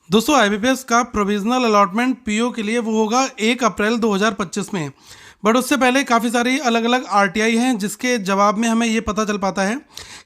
दोस्तों आईबीपीएस का provisional allotment PO के लिए वो होगा 1 अप्रैल 2025 में। बट उससे पहले काफ़ी सारी अलग अलग आरटीआई हैं जिसके जवाब में हमें ये पता चल पाता है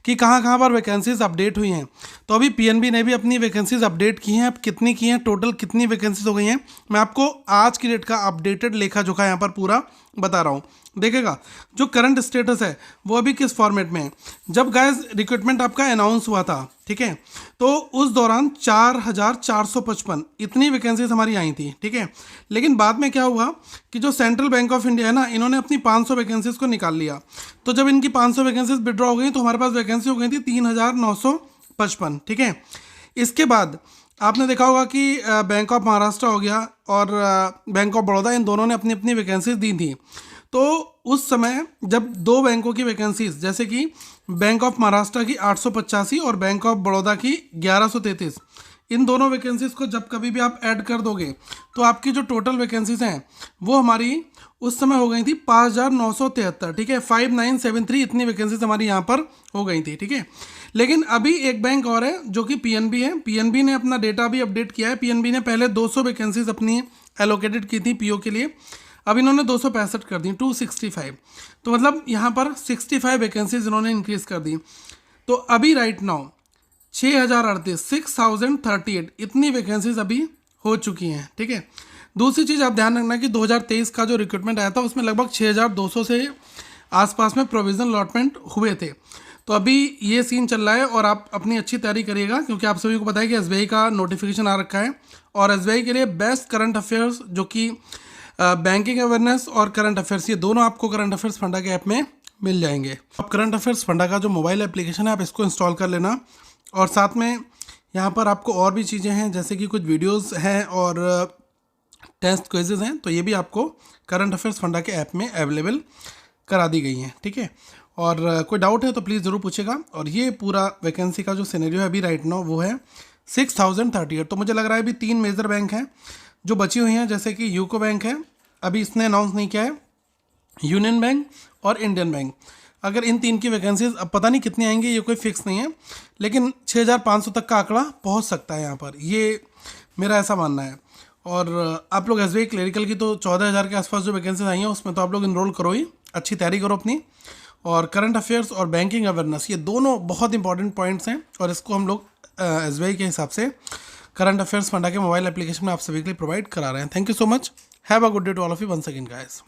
कि कहाँ कहाँ पर वैकेंसीज अपडेट हुई हैं। तो अभी पीएनबी ने भी अपनी वैकेंसीज अपडेट की हैं। अब कितनी की हैं, टोटल कितनी वैकेंसीज हो गई हैं, मैं आपको आज की डेट का अपडेटेड लेखा जोखा यहाँ पर पूरा बता रहा हूँ। देखिएगा जो करंट स्टेटस है वो अभी किस फॉर्मेट में है। जब गाइस रिक्रूटमेंट आपका अनाउंस हुआ था, ठीक है, तो उस दौरान 4,455 इतनी वैकेंसीज हमारी आई थी, ठीक है। लेकिन बाद में क्या हुआ कि जो सेंट्रल बैंक ऑफ इंडिया है ना, इन्होंने अपनी 500 वैकेंसीज को निकाल लिया। तो जब इनकी 500 वैकेंसीज विड्रॉ हो गई तो हमारे पास वैकेंसी हो गई थी 3,955, ठीक है। इसके बाद आपने देखा होगा कि बैंक ऑफ महाराष्ट्र हो गया और बैंक ऑफ बड़ौदा, इन दोनों ने अपनी अपनी वैकेंसीज दी थी। तो उस समय जब दो बैंकों की वैकेंसीज, जैसे कि बैंक ऑफ महाराष्ट्र की 885 और बैंक ऑफ बड़ौदा की 1133, इन दोनों वैकेंसीज को जब कभी भी आप ऐड कर दोगे तो आपकी जो टोटल वैकेंसीज हैं वो हमारी उस समय हो गई थी 5,973, ठीक है। 5,973 इतनी वैकेंसीज हमारी यहाँ पर हो गई थी, ठीक है। लेकिन अभी एक बैंक और है जो कि पीएनबी है। पीएनबी ने अपना डेटा भी अपडेट किया है। पीएनबी ने पहले 200 वैकेंसीज अपनी एलोकेटेड की थी पीओ के लिए, अब इन्होंने 265 कर दी, 265। तो मतलब यहाँ पर 65 वैकेंसीज इन्होंने इंक्रीज कर दी। तो अभी राइट नाउ 6,038 इतनी वैकेंसीज अभी हो चुकी हैं, ठीक है। दूसरी चीज़ आप ध्यान रखना कि 2023 का जो रिक्रूटमेंट आया था उसमें लगभग 6,200 से आसपास में प्रोविजनल अलॉटमेंट हुए थे। तो अभी ये सीन चल रहा है और आप अपनी अच्छी तैयारी करिएगा, क्योंकि आप सभी को पता है कि एसबीआई का नोटिफिकेशन आ रखा है और एसबीआई के लिए बेस्ट करंट अफेयर्स जो कि बैंकिंग अवेयरनेस और करंट अफेयर्स, ये दोनों आपको करंट अफेयर्स फंडा के ऐप में मिल जाएंगे। अब करंट अफेयर्स फंडा का जो मोबाइल एप्लीकेशन है आप इसको इंस्टॉल कर लेना, और साथ में यहाँ पर आपको और भी चीज़ें हैं जैसे कि कुछ वीडियोस हैं और टेस्ट क्विजेज हैं, तो ये भी आपको करंट अफेयर्स फंडा के ऐप में अवेलेबल करा दी गई हैं, ठीक है। और कोई डाउट है तो प्लीज़ ज़रूर पूछेगा। और ये पूरा वैकेंसी का जो सिनेरियो है अभी राइट नाउ वो है 6,038। तो मुझे लग रहा है अभी 3 मेजर बैंक हैं जो बची हुई हैं, जैसे कि यूको बैंक है, अभी इसने अनाउंस नहीं किया है, यूनियन बैंक और इंडियन बैंक। अगर इन 3 की वैकेंसीज अब पता नहीं कितनी आएंगी, ये कोई फिक्स नहीं है, लेकिन 6,500 तक का आंकड़ा पहुंच सकता है यहाँ पर, ये मेरा ऐसा मानना है। और आप लोग एसबीआई क्लरिकल की तो 14,000 के आसपास जो वैकेंसीज आई हैं उसमें तो आप लोग इनरोल करो ही, अच्छी तैयारी करो अपनी। और करंट अफेयर्स और बैंकिंग अवेयरनेस ये दोनों बहुत इंपॉर्टेंट पॉइंट्स हैं, और इसको हम लोग एसबीआई के हिसाब से करंट अफेयर्स फंडा के मोबाइल एप्लीकेशन में आप सभी के लिए प्रोवाइड करा रहे हैं। Thank you so much, have a good day to all of you once again guys.